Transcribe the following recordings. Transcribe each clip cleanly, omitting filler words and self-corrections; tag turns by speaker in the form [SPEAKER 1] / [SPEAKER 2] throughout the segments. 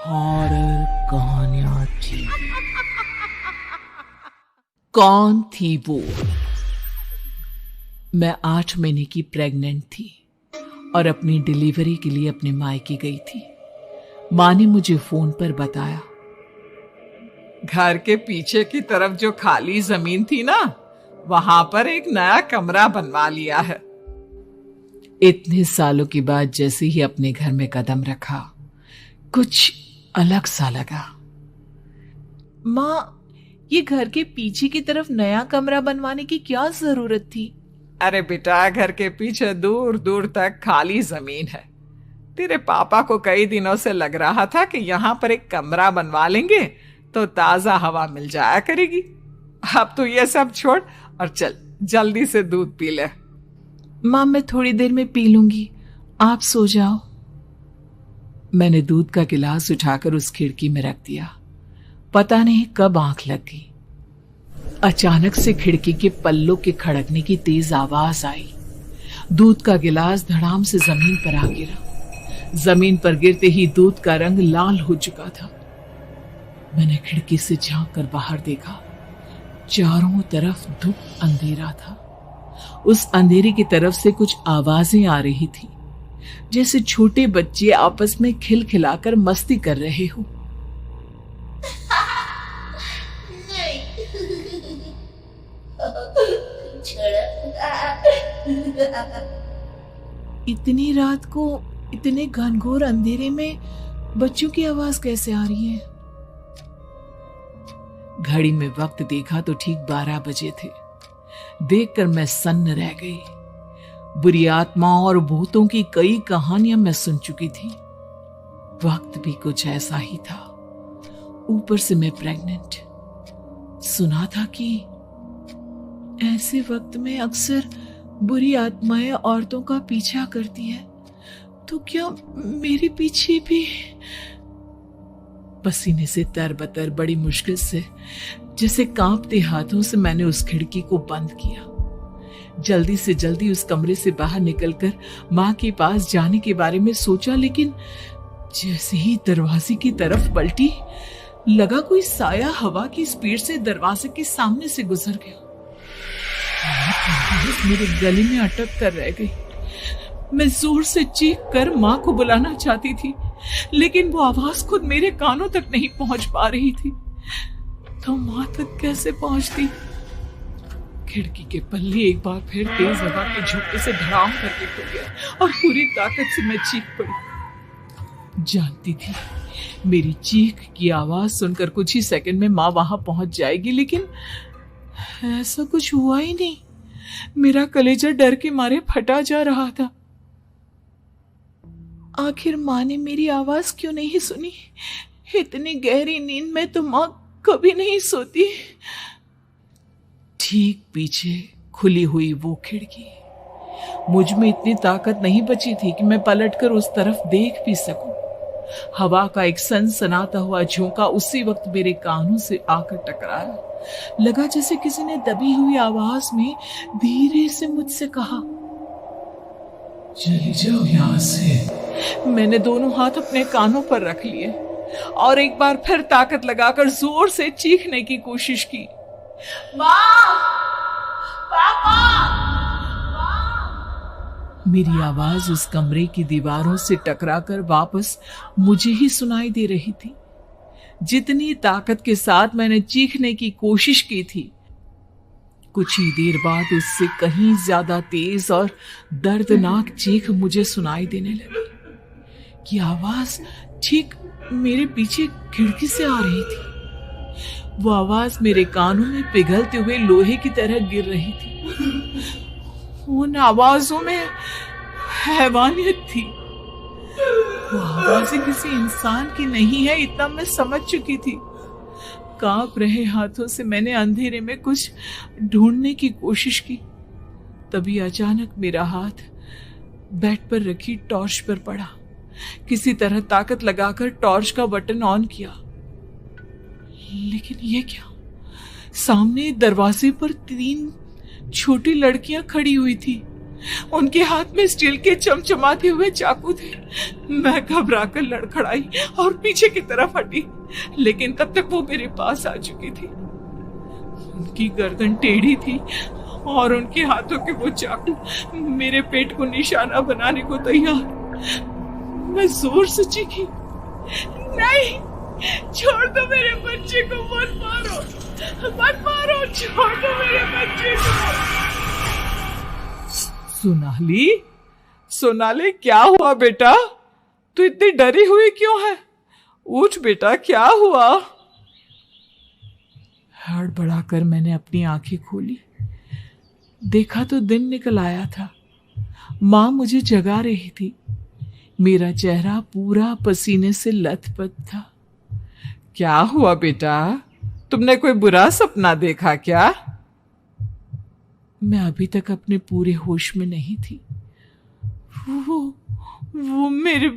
[SPEAKER 1] Horror कहानियां थी। कौन थी वो? मैं 8 महीने की प्रेग्नेंट थी और अपनी डिलीवरी के लिए अपने मायके गई थी। माँ ने मुझे फोन पर बताया, घर के पीछे की तरफ जो खाली जमीन थी ना, वहां पर एक नया कमरा बनवा लिया है। इतने सालों के बाद जैसे ही अपने घर में कदम रखा, कुछ अलग सा लगा। माँ, ये घर के पीछे की तरफ नया कमरा बनवाने की क्या जरूरत थी? अरे बेटा, घर के पीछे दूर दूर तक खाली जमीन है। तेरे पापा को कई दिनों से लग रहा था कि यहाँ पर एक कमरा बनवा लेंगे तो ताजा हवा मिल जाया करेगी। अब तो ये सब छोड़ और चल जल्दी से दूध पी ले। माँ, मैं थोड़ी देर में पी लूंगी, आप सो जाओ। मैंने दूध का गिलास उठाकर उस खिड़की में रख दिया। पता नहीं कब आंख लग गई। अचानक से खिड़की के पल्लों के खड़कने की तेज आवाज आई। दूध का गिलास धड़ाम से जमीन पर आ गिरा। जमीन पर गिरते ही दूध का रंग लाल हो चुका था। मैंने खिड़की से झांक कर बाहर देखा। चारों तरफ धूप अंधेरा था। उस अंधेरे की तरफ से कुछ आवाजें आ रही थी, जैसे छोटे बच्चे आपस में खिलखिलाकर मस्ती कर रहे हो। इतनी रात को इतने घनघोर अंधेरे में बच्चों की आवाज कैसे आ रही है? घड़ी में वक्त देखा तो ठीक 12 बजे थे। देखकर मैं सन्न रह गई। बुरी आत्माओं और भूतों की कई कहानियां मैं सुन चुकी थी। वक्त भी कुछ ऐसा ही था। ऊपर से मैं प्रेग्नेंट। सुना था कि ऐसे वक्त में अक्सर बुरी आत्माएं औरतों का पीछा करती है। तो क्या मेरे पीछे भी? पसीने से तरबतर बड़ी मुश्किल से, जैसे कांपते हाथों से मैंने उस खिड़की को बंद किया। जल्दी से जल्दी उस कमरे से बाहर निकलकर माँ के पास जाने के बारे में सोचा, लेकिन जैसे ही दरवाजे की तरफ पलटी, लगा कोई साया हवा की स्पीड से दरवाजे के सामने से गुजर गया। मेरे गले में अटक कर रह गई। मैं जोर से चीख कर माँ को बुलाना चाहती थी, लेकिन वो आवाज खुद मेरे कानों तक नहीं पहुंच पा रही थी। तो माँ तक कैसे पहुंचती? खिड़की के पल्ले एक बार फिर तेज हवा के झोंके से धड़ाम करके खुल गया और पूरी ताकत से मैं चीख पड़ी। जानती थी मेरी चीख की आवाज सुनकर कुछ ही सेकंड में माँ वहां पहुंच जाएगी, लेकिन ऐसा कुछ हुआ ही नहीं। मेरा कलेजा डर के मारे फटा जा रहा था। आखिर माँ ने मेरी आवाज क्यों नहीं सुनी? इतनी गहरी नींद में तो माँ कभी नहीं सोती। ठीक पीछे खुली हुई वो खिड़की। मुझ में इतनी ताकत नहीं बची थी कि मैं पलटकर उस तरफ देख भी सकूं। हवा का एक सनसनाता हुआ झोंका उसी वक्त मेरे कानों से आकर टकराया। लगा जैसे किसी ने दबी हुई आवाज में धीरे से मुझसे कहा, चली जाओ यहां से। मैंने दोनों हाथ अपने कानों पर रख लिए और एक बार फिर ताकत लगाकर जोर से चीखने की कोशिश की। माँ! पापा! माँ! मेरी आवाज उस कमरे की दीवारों से टकराकर वापस मुझे ही सुनाई दे रही थी। जितनी ताकत के साथ मैंने चीखने की कोशिश की थी, कुछ ही देर बाद उससे कहीं ज्यादा तेज और दर्दनाक चीख मुझे सुनाई देने लगी। ये आवाज ठीक मेरे पीछे खिड़की से आ रही थी। वो आवाज मेरे कानों में पिघलते हुए लोहे की तरह गिर रही थी। उन आवाजों में हैवानियत थी। वो आवाजें किसी इंसान की नहीं है, इतना मैं समझ चुकी थी। कांप रहे हाथों से मैंने अंधेरे में कुछ ढूंढने की कोशिश की। तभी अचानक मेरा हाथ बेड पर रखी टॉर्च पर पड़ा। किसी तरह ताकत लगाकर टॉर्च का बटन ऑन किया, लेकिन ये क्या? सामने दरवाजे पर 3 छोटी लड़कियां खड़ी हुई थी। उनके हाथ में स्टील के चमचमाते हुए चाकू थे। मैं घबराकर लड़खड़ाई और पीछे की तरफ हटी, लेकिन तब तक वो मेरे पास आ चुकी थी। उनकी गर्दन टेढ़ी थी और उनके हाथों के वो चाकू मेरे पेट को निशाना बनाने को तैयार। मैं जोर से चीखी, नहीं, छोड़ दो मेरे बच्चे को, मत मारो, मत मारो, छोड़ दो मेरे बच्चे को। सोनाली, सोनाली, क्या हुआ बेटा? तू इतनी डरी हुई क्यों है? उठ बेटा, क्या हुआ? हड़बड़ाकर मैंने अपनी आंखें खोली। देखा तो दिन निकल आया था। मां मुझे जगा रही थी। मेरा चेहरा पूरा पसीने से लथपथ था। क्या हुआ बेटा? तुमने कोई बुरा सपना देखा क्या? मैं अभी तक अपने पूरे होश में नहीं थी। वो मेरे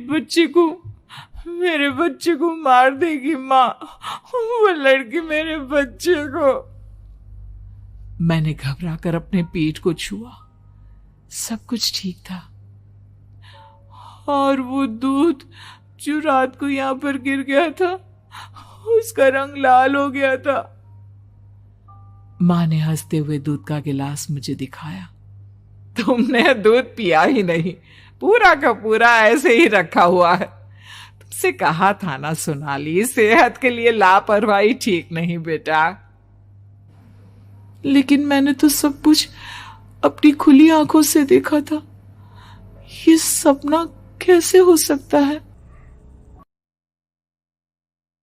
[SPEAKER 1] बच्चे को मार देगी माँ। वो लड़की मेरे बच्चे को। मैंने घबराकर अपने पेट को छुआ। सब कुछ ठीक था। और वो दूध जो रात को यहां पर गिर गया था, उसका रंग लाल हो गया था। मां ने हंसते हुए दूध का गिलास मुझे दिखाया। तुमने दूध पिया ही नहीं, पूरा का पूरा ऐसे ही रखा हुआ है। तुमसे कहा था ना सोनाली, सेहत के लिए लापरवाही ठीक नहीं बेटा। लेकिन मैंने तो सब कुछ अपनी खुली आंखों से देखा था। ये सपना कैसे हो सकता है?